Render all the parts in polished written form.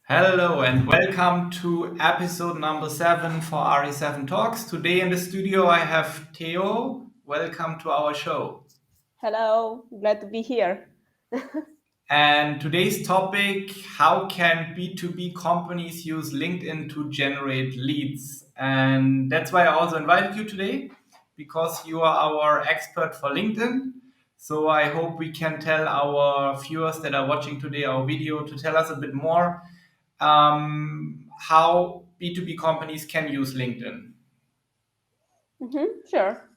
Hello and welcome to episode number 7 for RE7 Talks. Today in the studio I have Theo. Welcome to our show. Hello, glad to be here. And today's topic, how can B2B companies use LinkedIn to generate leads? And that's why I also invited you today because you are our expert for LinkedIn. So I hope we can tell our viewers that are watching today our video to tell us a bit more how B2B companies can use LinkedIn. Sure.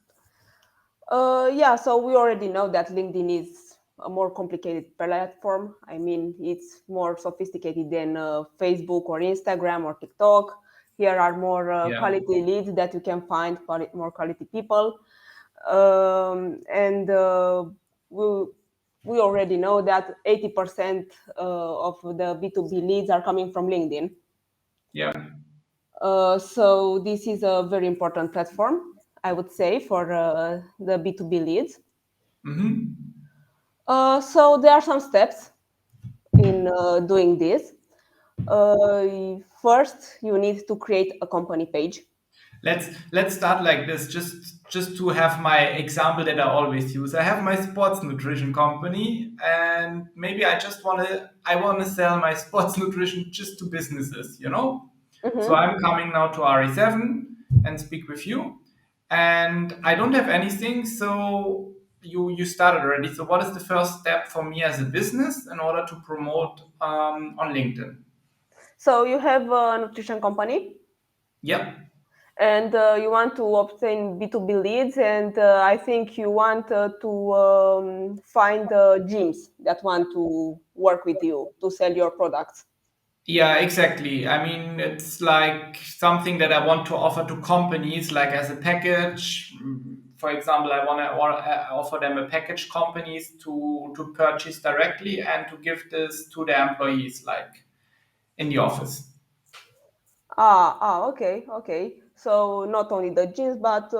Yeah, so we already know that LinkedIn is a more complicated platform. I mean, it's more sophisticated than Facebook or Instagram or TikTok. Here are more Yeah. quality leads that you can find, more quality people. And we, we already know that 80% of the B2B leads are coming from LinkedIn. Yeah. So this is a very important platform, I would say, for the B2B leads. Mm-hmm. So there are some steps in doing this. First, you need to create a company page. Let's start like this, just to have my example that I always use. I have my sports nutrition company, and maybe I wanna sell my sports nutrition just to businesses. So Mhm. I'm coming now to RE7 and speak with you, and I don't have anything. So you started already. So what is the first step for me as a business in order to promote on LinkedIn? So you have a nutrition company, Yep. and you want to obtain B2B leads, and I think you want to find gyms that want to work with you to sell your products. Yeah, exactly. I mean, it's like something that I want to offer to companies, like as a package. For example, I want to offer them a package companies to purchase directly and to give this to their employees, like in the office. Okay, okay. So not only the gyms, but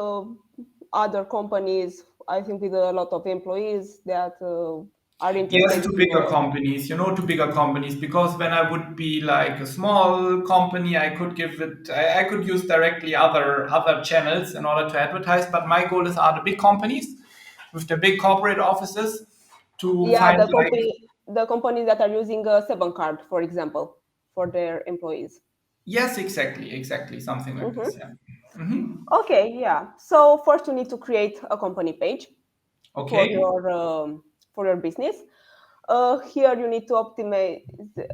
other companies, I think with a lot of employees that are Yes, interested to in. bigger companies, to bigger companies, because when I would be like a small company, I could use directly other channels in order to advertise. But my goal is are the big companies with the big corporate offices to Yeah, find like the companies that are using a seven card, for example, for their employees. yes, exactly, something like this. Hmm. Yeah. Hmm. Okay, yeah. So first you need to create a company page for Okay. your business. Here you need to optimize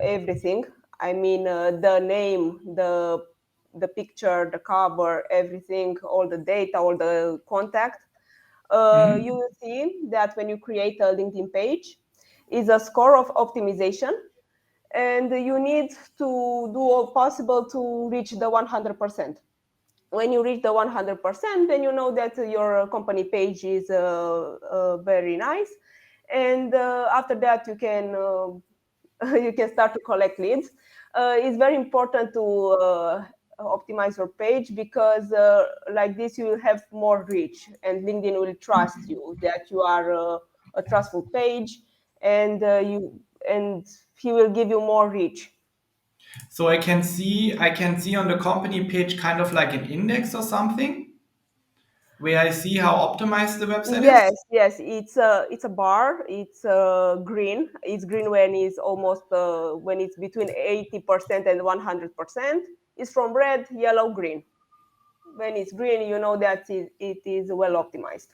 everything. I mean, the name, the picture, the cover, everything, all the data, all the contact. You Hmm. will see that when you create a LinkedIn page, is a score of optimization, and you need to do all possible to reach the 100%. When you reach the 100%, then you know that your company page is very nice, and after that you can you can start to collect leads. It's very important to optimize your page because like this you will have more reach, and LinkedIn will trust you that you are a trustful page, and he will give you more reach. So I can see on the company page kind of like an index or something where I see how optimized the website Yes, is. yes, it's a bar. It's green. It's green when it's almost when it's between 80% and 100%. It's from red, yellow, green. When it's green, you know that it is well optimized.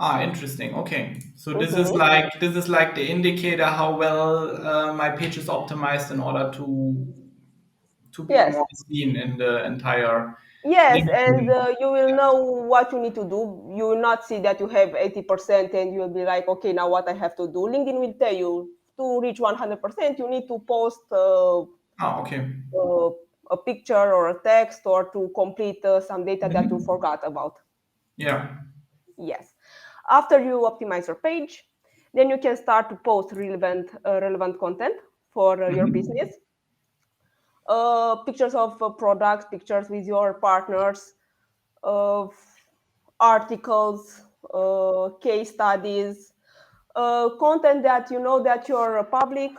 Ah, interesting. Okay. So this is Hmm. like the indicator how well my page is optimized in order to be Yes, more seen in the entire yes, and LinkedIn. you will know what you need to do. You will not see that you have 80%, and you will be like, okay, now what I have to do. LinkedIn will tell you to reach 100%. You need to post Ah, okay. uh, a picture or a text, or to complete some data that you Mhm. forgot about. Yeah. Yes. After you optimize your page, then you can start to post relevant content for your Mhm. business. Pictures of products, pictures with your partners, uh, articles, case studies, content that you know that your public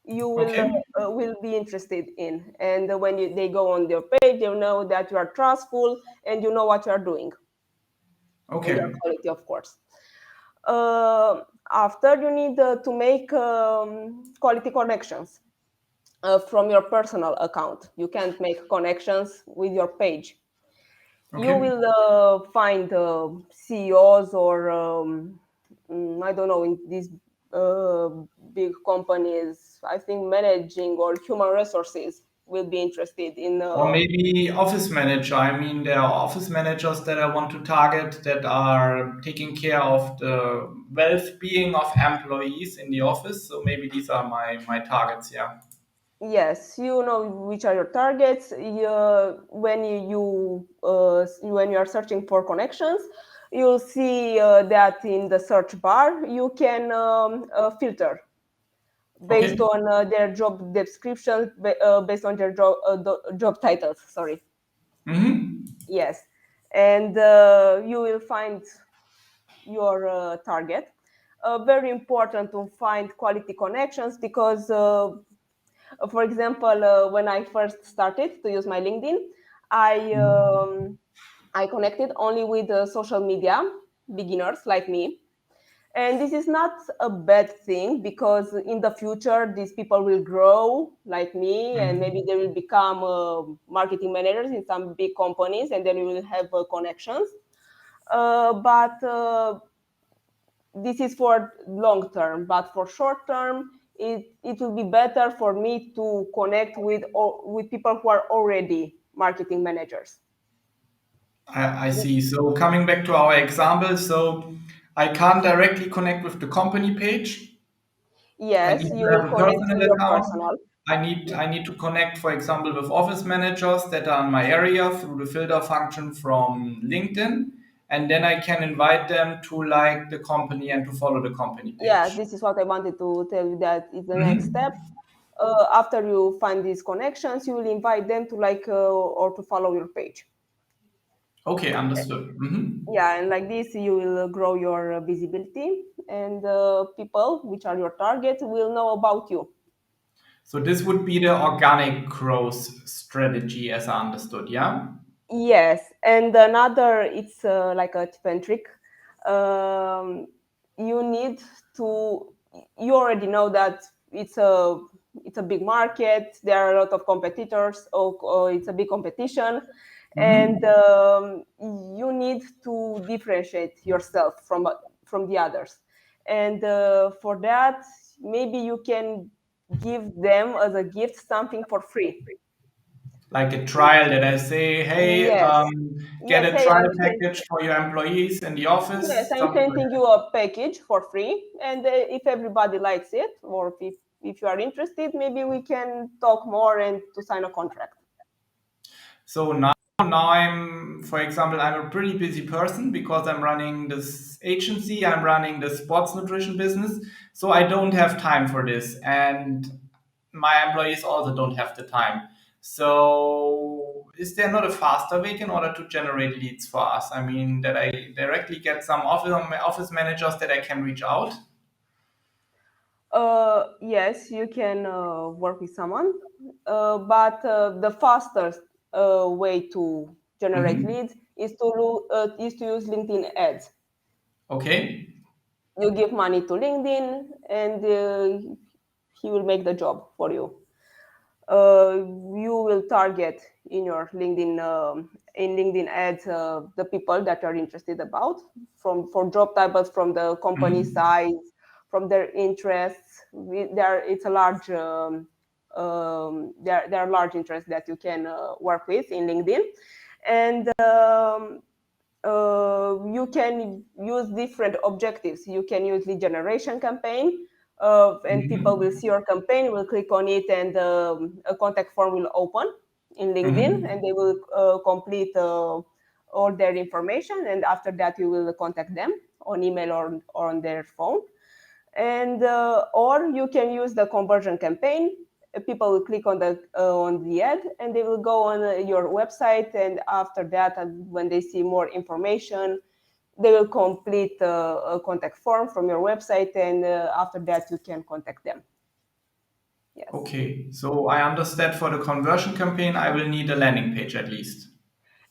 you Okay. will be interested in. And when they go on your page, you know that you are trustful and you know what you are doing, and your Okay. quality, of course. After, you need to make quality connections from your personal account. You can't make connections with your page. You Okay. will find CEOs or I don't know, in these uh, big companies. I think managing or human resources will be interested in. Or maybe office manager. I mean, there are office managers that I want to target that are taking care of the well-being of employees in the office. So maybe these are my targets. Yeah. Yes, you know which are your targets. When you are searching for connections, you'll see that in the search bar you can filter based Okay. on their job description, based on their job titles. Sorry. Mm-hmm. Yes, and you will find your target. Very important to find quality connections because, for example, when I first started to use my LinkedIn, I um, I connected only with social media beginners like me. And this is not a bad thing because in the future, these people will grow like me and maybe they will become marketing managers in some big companies and then we will have connections. But this is for long term. But for short term, it will be better for me to connect with people who are already marketing managers. I see. So coming back to our example, so I can't directly connect with the company page. I need Yes, to you will have a connect with personal your account. personal. I need to connect, for example, with office managers that are in my area through the filter function from LinkedIn, and then I can invite them to like the company and to follow the company Yeah, page. this is what I wanted to tell you, that is the next Mhm. step. After you find these connections, you will invite them to like or to follow your page. Okay, understood. Yeah, and like this, you will grow your visibility, and people, which are your targets, will know about you. So this would be the organic growth strategy, as I understood. Yeah. Yes, and another, it's like a tip and trick. Um, you need to. You already know that it's a big market. There are a lot of competitors, or it's a big competition, and Hmm. you need to differentiate yourself from the others. And for that, maybe you can give them as a gift something for free. Like a trial that I say, hey, Yes. get Yes. a Hey, trial package for your employees in the yes, office, I'm something like sending you a package for free, and if everybody likes it, or if you are interested, maybe we can talk more and to sign a contract. so now I'm, for example, I'm a pretty busy person because I'm running this agency, I'm running the sports nutrition business, so I don't have time for this, and my employees also don't have the time. So is there not a faster way in order to generate leads for us? I mean, that I directly get some office managers that I can reach out. Yes, you can work with someone, but the fastest way to generate Hmm. leads is to use LinkedIn ads. Okay. You give money to LinkedIn, and he will make the job for you. You will target in your LinkedIn ads the people that are interested about from for job titles, from the company Mhm. size, from their interests. There it's a large there are large interests that you can work with in LinkedIn, and you can use different objectives. You can use lead generation campaign, and people will Mhm. see your campaign, will click on it, and a contact form will open in LinkedIn, and Mhm. they will complete all their information. And after that, you will contact them on email or on their phone, and or you can use the conversion campaign. People will click on the ad and they will go on your website, and after that, when they see more information, they will complete a contact form from your website, and after that you can contact them. Yes. Okay, so I understand for the conversion campaign, I will need a landing page at least.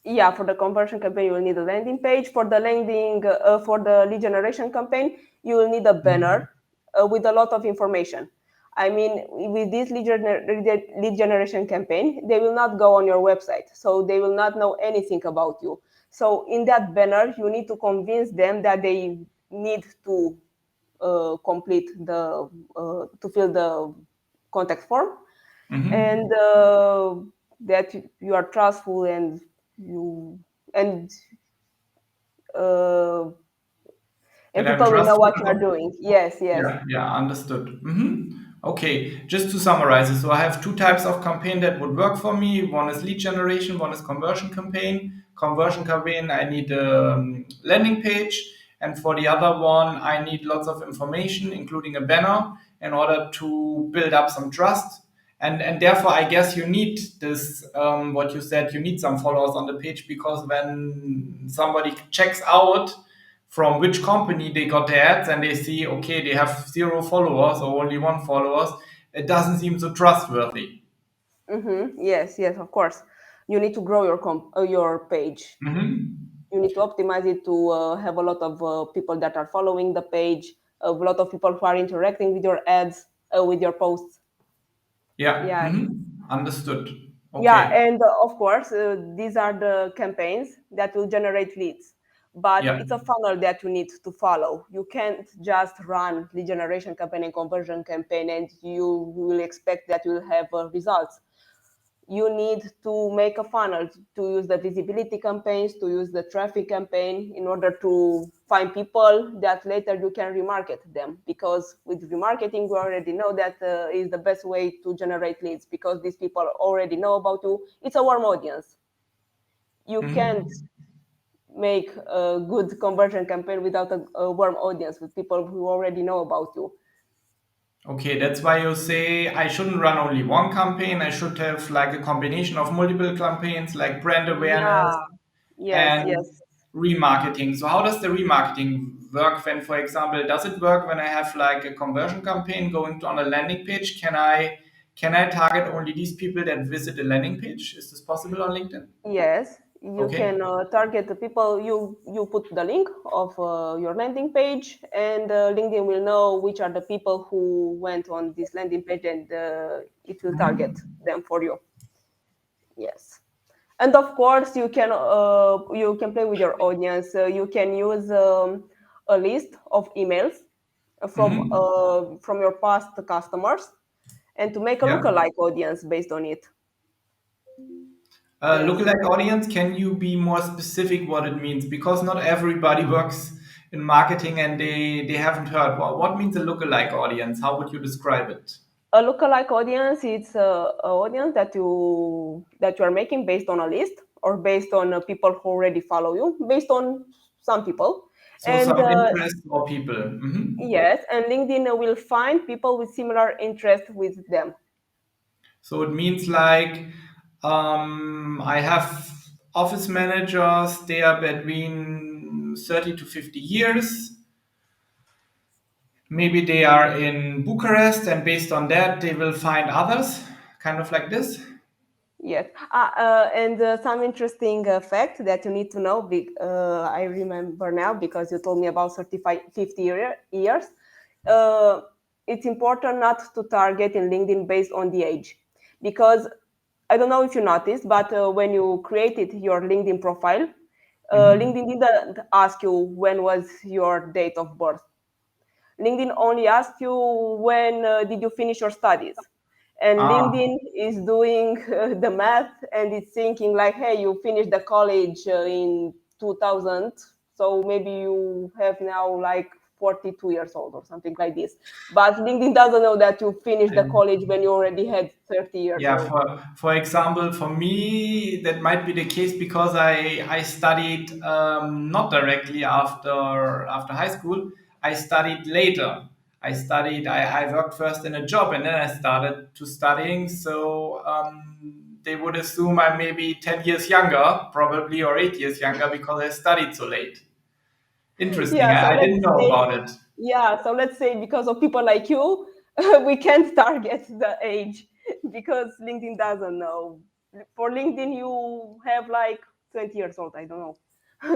Yeah, for the conversion campaign, you will need a landing page. For the lead generation campaign, you will need a banner Mhm. with a lot of information. I mean, with this lead generation campaign, they will not go on your website, so they will not know anything about you. So in that banner, you need to convince them that they need to complete to fill the contact form, and Mhm. that you are trustful you and uh, and That I'm people will know what you are trustworthy. doing. Yes, yes. Yeah, yeah, understood. Okay, just to summarize it, so I have two types of campaign that would work for me. One is lead generation, one is conversion campaign. Conversion campaign, I need a landing page, and for the other one, I need lots of information, including a banner, in order to build up some trust. And therefore, I guess you need this. What you said, you need some followers on the page because when somebody checks out from which company they got the ads and they see okay they have zero followers or only one followers, it doesn't seem so trustworthy. Yes, yes, of course. You need to grow your page. Hmm. You need to optimize it to have a lot of people that are following the page, a lot of people who are interacting with your ads, with your posts. Yeah. Yeah. Understood. Yeah, Okay. and of course, these are the campaigns that will generate leads. But Yeah. it's a funnel that you need to follow. You can't just run lead generation campaign and conversion campaign, and you will expect that you will have results. You need to make a funnel to use the visibility campaigns, to use the traffic campaign in order to find people that later you can remarket them. Because with remarketing, we already know that is the best way to generate leads because these people already know about you. It's a warm audience. You can't Hmm. make a good conversion campaign without a warm audience with people who already know about you. Okay, that's why you say I shouldn't run only one campaign. I should have like a combination of multiple campaigns, like brand awareness Yeah, yes, and yes. remarketing. So how does the remarketing work when, for example, does it work when I have like a conversion campaign going on a landing page? Can I target only these people that visit the landing page? Is this possible on LinkedIn? Yes, you Okay. can target the people. You put the link of your landing page, and LinkedIn will know which are the people who went on this landing page, and it will target them for you. Yes, and of course you can play with your audience. You can use a list of emails from your past customers, and to make a Yeah. lookalike audience based on it. Yes. Lookalike audience, can you be more specific what it means? Because not everybody works in marketing and they haven't heard. Well, what means a lookalike audience? How would you describe it? A lookalike audience, it's a audience that you are making based on a list or based on people who already follow you, based on some people. So And some interest or people. yes, and LinkedIn will find people with similar interest with them. So it means like I have office managers, they are between 30 to 50 years. Maybe they are in Bucharest, and based on that, they will find others, kind of like this. Yes, and some interesting fact that you need to know. I remember now because you told me about 35, 50 years. Uh, it's important not to target in LinkedIn based on the age, because I don't know if you noticed, but when you created your LinkedIn profile, Mhm. LinkedIn didn't ask you when was your date of birth. LinkedIn only asks you when did you finish your studies. And Ah, LinkedIn is doing the math and it's thinking like, hey, you finished the college in 2000, so maybe you have now like 42 years old or something like this. But LinkedIn doesn't know that you finished the college when you already had 30 years yeah. old. For example, for me, that might be the case because I studied not directly after high school. I studied later. I worked first in a job and then I started to studying. So they would assume I'm maybe 10 years younger, probably, or 8 years younger because I studied so late. Interesting. Yeah, so I let's didn't know say, about it. yeah, so let's say because of people like you, we can't target the age because LinkedIn doesn't know. For LinkedIn, you have like 20 years old. I don't know,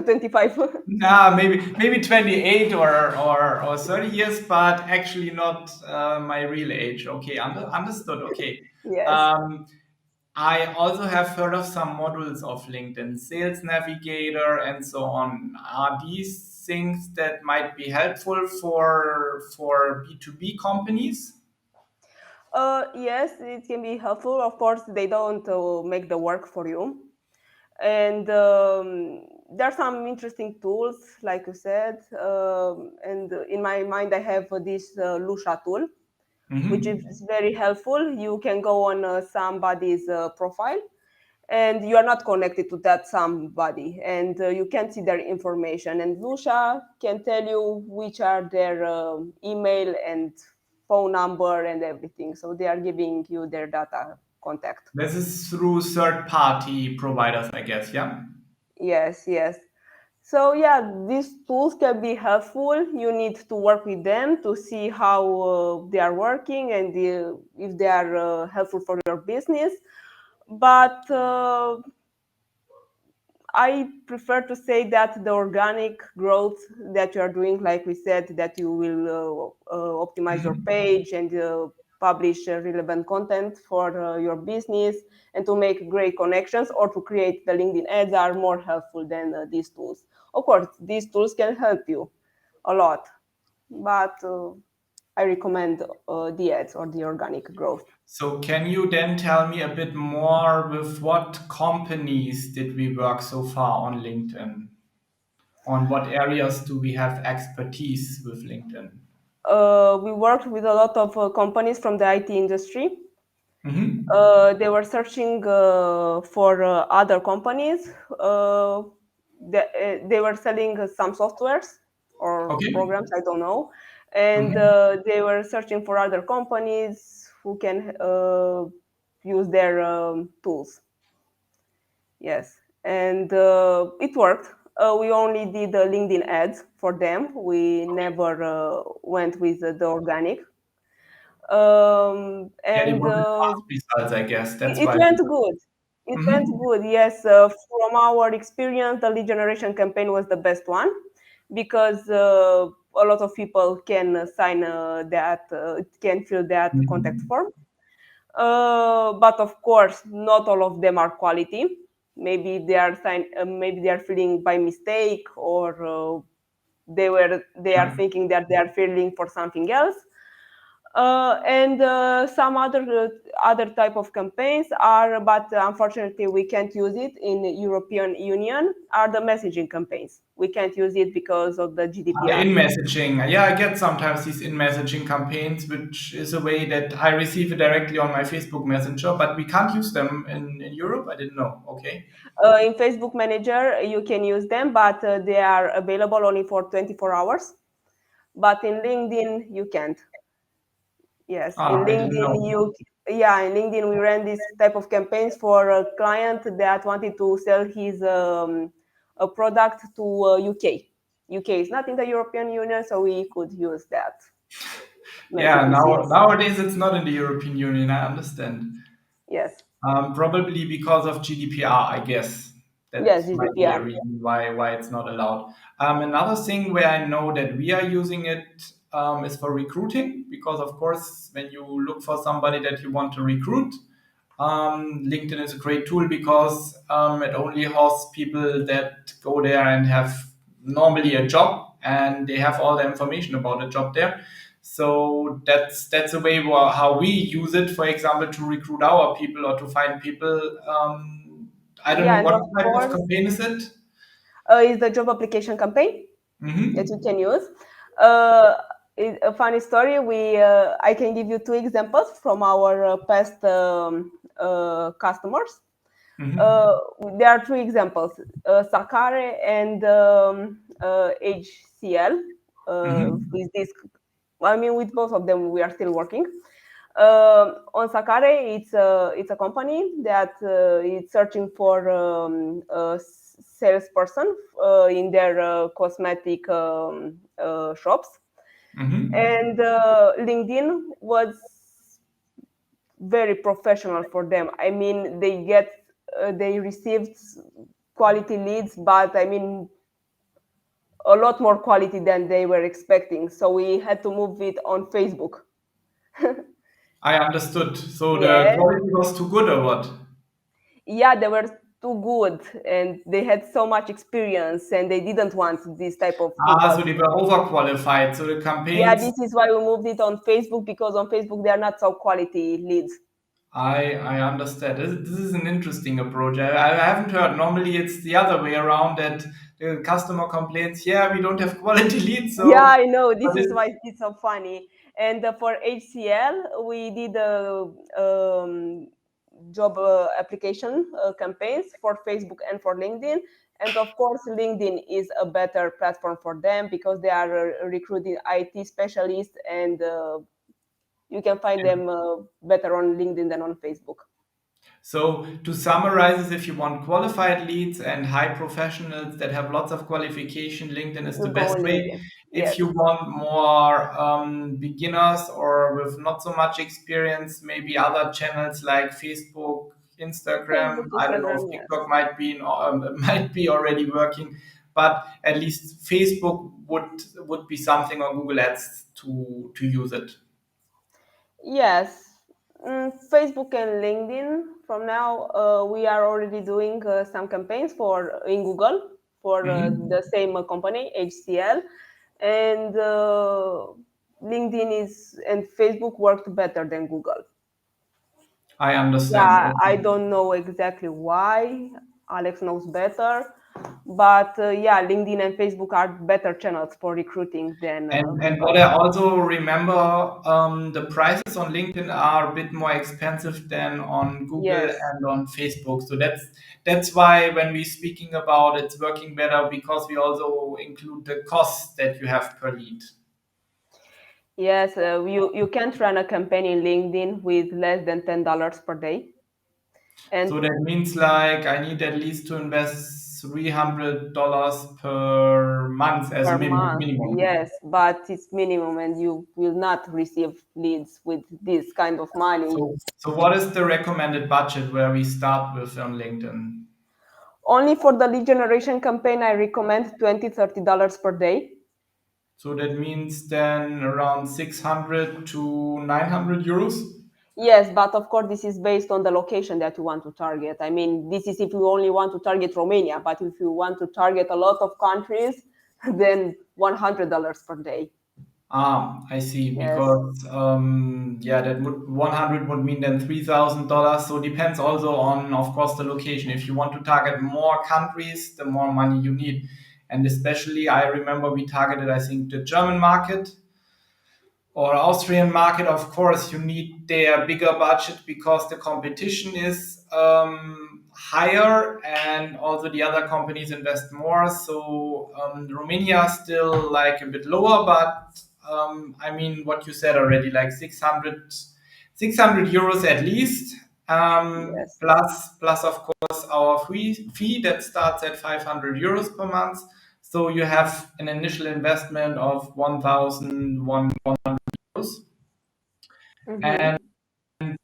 25. Nah, maybe 28 or 30 years, but actually not my real age. Okay, understood. Okay. Yes. Um, I also have heard of some modules of LinkedIn, Sales Navigator and so on. Are these things that might be helpful for B2B companies? Yes, it can be helpful. Of course, they don't make the work for you. And there are some interesting tools, like you said. And in my mind, I have this Lusha tool, which Hmm. is very helpful. You can go on somebody's profile and you are not connected to that somebody and you can see their information, and Lusha can tell you which are their email and phone number and everything, so they are giving you their data contact. This is through third-party providers, I guess. Yeah. Yes, yes. So yeah, these tools can be helpful. You need to work with them to see how they are working and if they are helpful for your business. But I prefer to say that the organic growth that you are doing, like we said, that you will optimize your Mhm. page and publish relevant content for your business and to make great connections or to create the LinkedIn ads are more helpful than these tools. Of course, these tools can help you a lot, but I recommend the ads or the organic growth. So can you then tell me a bit more with what companies did we work so far on LinkedIn? On what areas do we have expertise with LinkedIn? We worked with a lot of companies from the IT industry. Hmm. They were searching for other companies. They were selling some softwares or Okay. programs, I don't know, and Hmm. they were searching for other companies who can use their tools. Yes, and it worked. We only did LinkedIn ads for them. We never went with the organic. Yeah, they And wanted fast results, I guess. That's it why. went good. It went Hmm. good. Yes, from our experience, the lead generation campaign was the best one because a lot of people can sign that, can fill that contact Hmm. form. But of course, not all of them are quality. Maybe they are filling by mistake, or they are thinking that they are filling for something else. And some other type of campaigns are, but unfortunately we can't use it in European Union, are the messaging campaigns. We can't use it because of the The GDPR. in messaging, yeah, I get sometimes these in messaging campaigns, which is a way that I receive it directly on my Facebook Messenger, but we can't use them in Europe. I didn't know. Okay. In Facebook Manager you can use them, but they are available only for 24 hours. But in LinkedIn you can't. Yes, in Ah, I didn't LinkedIn know. in LinkedIn we ran this type of campaigns for a client that wanted to sell his a product to UK. UK is not in the European Union, so we could use that Yeah, messages. Yes, nowadays it's not in the European Union. I understand. yes, Probably because of GDPR, I guess. That yes, might be a GDPR. reason why it's not allowed. Another thing where I know that we are using it is for recruiting, because of course, when you look for somebody that you want to recruit, LinkedIn is a great tool because it only hosts people that go there and have normally a job and they have all the information about the job there. So that's a way how we use it, for example, to recruit our people or to find people. I don't know Yeah, and what of type of course campaign is it. is the job application campaign that you Hmm. can use. Uh, a funny story. I can give you two examples from our past customers. Hmm. Uh, there are two examples: Sakare and HCL. Hmm. With this, I mean, with both of them, we are still working. On Sakare, it's a company that is searching for a salesperson in their cosmetic shops. Mm-hmm. And LinkedIn was very professional for them. I mean, they received quality leads, but I mean, a lot more quality than they were expecting. So we had to move it on Facebook. I understood. So the Yes. quality was too good or what? Yeah, they were too good and they had so much experience and they didn't want this type of Ah, people. so they were overqualified. So the Yeah, campaigns, this is why we moved it on Facebook, because on Facebook they are not so quality leads. I understand. This is an interesting approach. I haven't heard. Normally, it's the other way around that the customer complains, yeah, we don't have quality leads. Yeah, So, I know. but This is why it's so funny. And for HCL, we did job application campaigns for Facebook and for LinkedIn. And of course, LinkedIn is a better platform for them because they are recruiting IT specialists, and you can find them better on LinkedIn than on Facebook. So to summarize, is if you want qualified leads and high professionals that have lots of qualification, LinkedIn is the You go best on way. LinkedIn. If Yes. you want more beginners or with not so much experience, maybe other channels like Facebook, Instagram. Facebook, I don't know if Instagram, TikTok yes. might be already working, but at least Facebook would be something, or Google Ads to use it. Yes. Facebook and LinkedIn. From now, we are already doing some campaigns for in Google for Mhm. the same company, HCL, and LinkedIn is and Facebook worked better than Google. I understand. Yeah, I Okay. don't know exactly why. Alex knows better, but yeah, LinkedIn and Facebook are better channels for recruiting than And what Google. I also remember, the prices on LinkedIn are a bit more expensive than on Google Yes. and on Facebook. So that's why when we're speaking about it's working better, because we also include the costs that you have per lead. Yes, you can't run a campaign in LinkedIn with less than $10 per day, and So that means like I need at least to invest $300 per month as a per month. minimum. Yes, but it's minimum, and you will not receive leads with this kind of money. So what is the recommended budget where we start with on LinkedIn? Only for the lead generation campaign, I recommend $20-30 per day. So that means then around 600 to 900 euros. Yes, but of course, this is based on the location that you want to target. I mean, this is if you only want to target Romania, but if you want to target a lot of countries, then $100 per day. Ah, I see. Yes. Because yeah, that would 100 would mean then $3,000. So depends also on, of course, the location. If you want to target more countries, the more money you need. And especially, I remember we targeted, I think, the German market or Austrian market. Of course, you need their bigger budget because the competition is higher, and also the other companies invest more. So Romania is still like a bit lower, but I mean what you said already, like 600 euros at least. Yes. Plus of course our free fee that starts at 500 euros per month. So you have an initial investment of 1,100 euros. Mm-hmm. And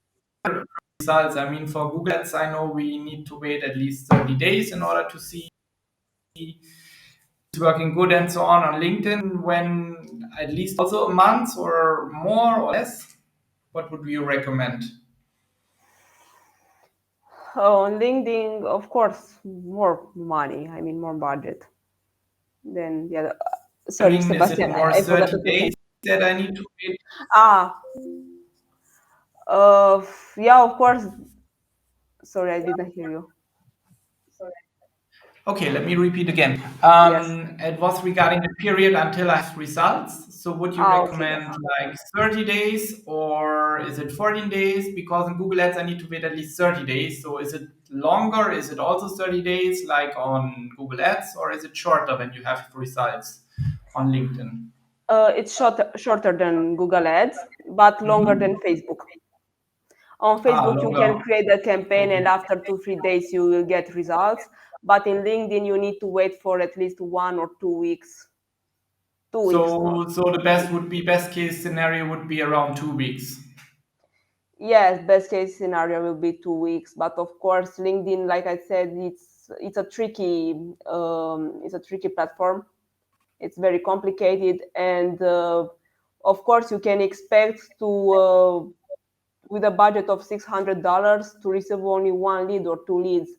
results, I mean, for Google Ads, I know we need to wait at least 30 days in order to see it's working good and so on. On LinkedIn, when at least also a month or more or less, what would you recommend? On LinkedIn, of course, more money. I mean, more budget. Then, yeah. I Sorry, mean, is it Sebastian, more I forgot what 30 you said. days that I need to wait? Ah, uh, yeah, of course. Sorry, I didn't hear you. Okay, let me repeat again. Yes. It was regarding the period until I have results. So would you Ah, okay, recommend yes. like 30 days or is it 14 days? Because in Google Ads, I need to wait at least 30 days. So is it longer? Is it also 30 days like on Google Ads, or is it shorter when you have results on LinkedIn? It's shorter than Google Ads, but longer than Mhm. Facebook. On Ah, Facebook, you can longer. create a campaign, Okay. and after 2-3 days, you will get results. But in LinkedIn, you need to wait for at least 1 or 2 weeks 2 weeks not. So the best case scenario would be around 2 weeks. Yes, best case scenario will be 2 weeks, but of course, LinkedIn, like I said, it's a tricky platform. It's very complicated, and of course, you can expect to with a budget of $600 to receive only one lead or two leads.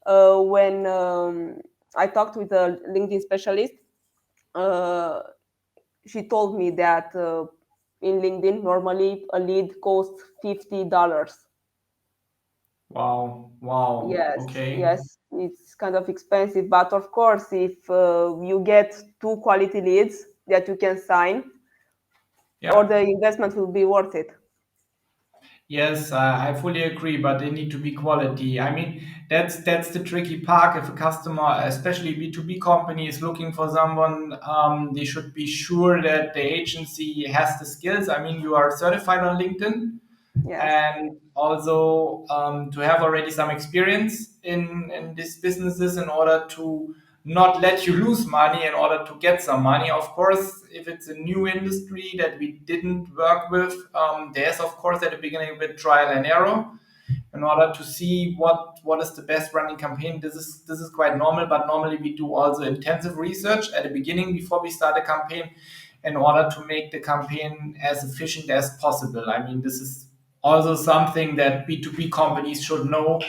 When I talked with a LinkedIn specialist, uh, she told me that in LinkedIn, normally a lead costs $50. Wow, wow. Yes, Okay. yes, it's kind of expensive, but of course, if you get two quality leads that you can sign, or Yeah. the investment will be worth it. Yes, I fully agree, but they need to be quality. I mean, that's the tricky part. If a customer, especially B2B company, is looking for someone, they should be sure that the agency has the skills. I mean, you are certified on LinkedIn, Yes, and also to have already some experience in these businesses in order to not let you lose money in order to get some money. Of course, if it's a new industry that we didn't work with, there's of course at the beginning a bit trial and error in order to see what is the best running campaign. This is quite normal, but normally we do also intensive research at the beginning before we start a campaign in order to make the campaign as efficient as possible. I mean, this is also something that B2B companies should know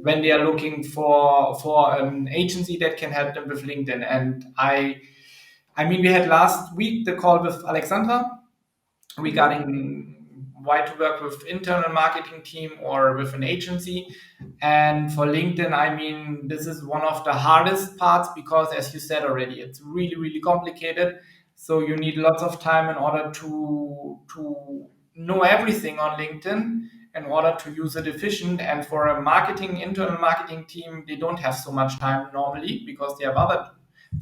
when they are looking for an agency that can help them with LinkedIn. And I mean, we had last week the call with Alexandra hmm, regarding why to work with internal marketing team or with an agency. And for LinkedIn, I mean, this is one of the hardest parts because, as you said already, it's really really complicated. So you need lots of time in order to know everything on LinkedIn in order to use it efficient. And for a marketing internal marketing team, they don't have so much time normally because they have other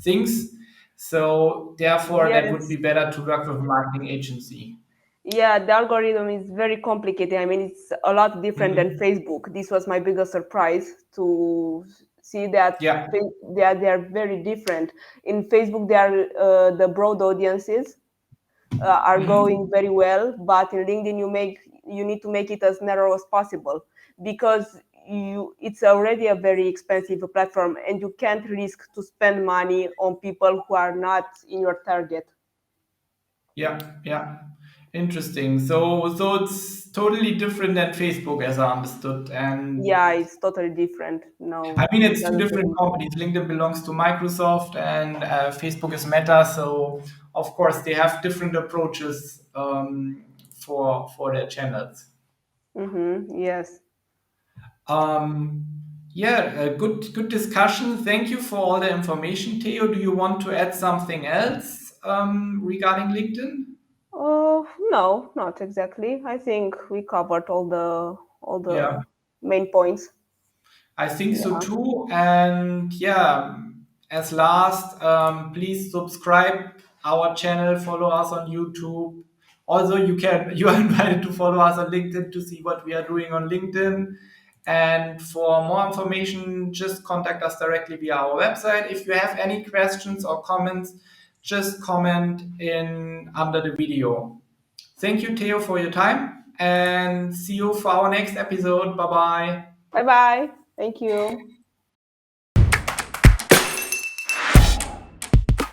things. So therefore, that would yes. be better to work with a marketing agency. Yeah, the algorithm is very complicated. I mean, it's a lot different than Mhm. Facebook. This was my biggest surprise to see that Yeah. they are very different. In Facebook, they are the broad audiences are Mhm. going very well, but in LinkedIn, you need to make it as narrow as possible because it's already a very expensive platform, and you can't risk to spend money on people who are not in your target. Yeah. Yeah. Interesting. So it's totally different than Facebook, as I understood. And Yeah, it's totally different. I No, mean, it it's two doesn't different even. companies. LinkedIn belongs to Microsoft, and Facebook is Meta. So of course, they have different approaches for their channels. Mm-hmm, yes. Um, yeah, a good discussion. Thank you for all the information, Theo. Do you want to add something else regarding LinkedIn? No, not exactly. I think we covered all Yeah, the main points. I think so Yeah. too. And yeah, as last, please subscribe our channel, follow us on YouTube. Also, you are invited to follow us on LinkedIn to see what we are doing on LinkedIn. And for more information, just contact us directly via our website. If you have any questions or comments, just comment in under the video. Thank you, Theo, for your time, and see you for our next episode. Bye bye. Bye bye. Thank you.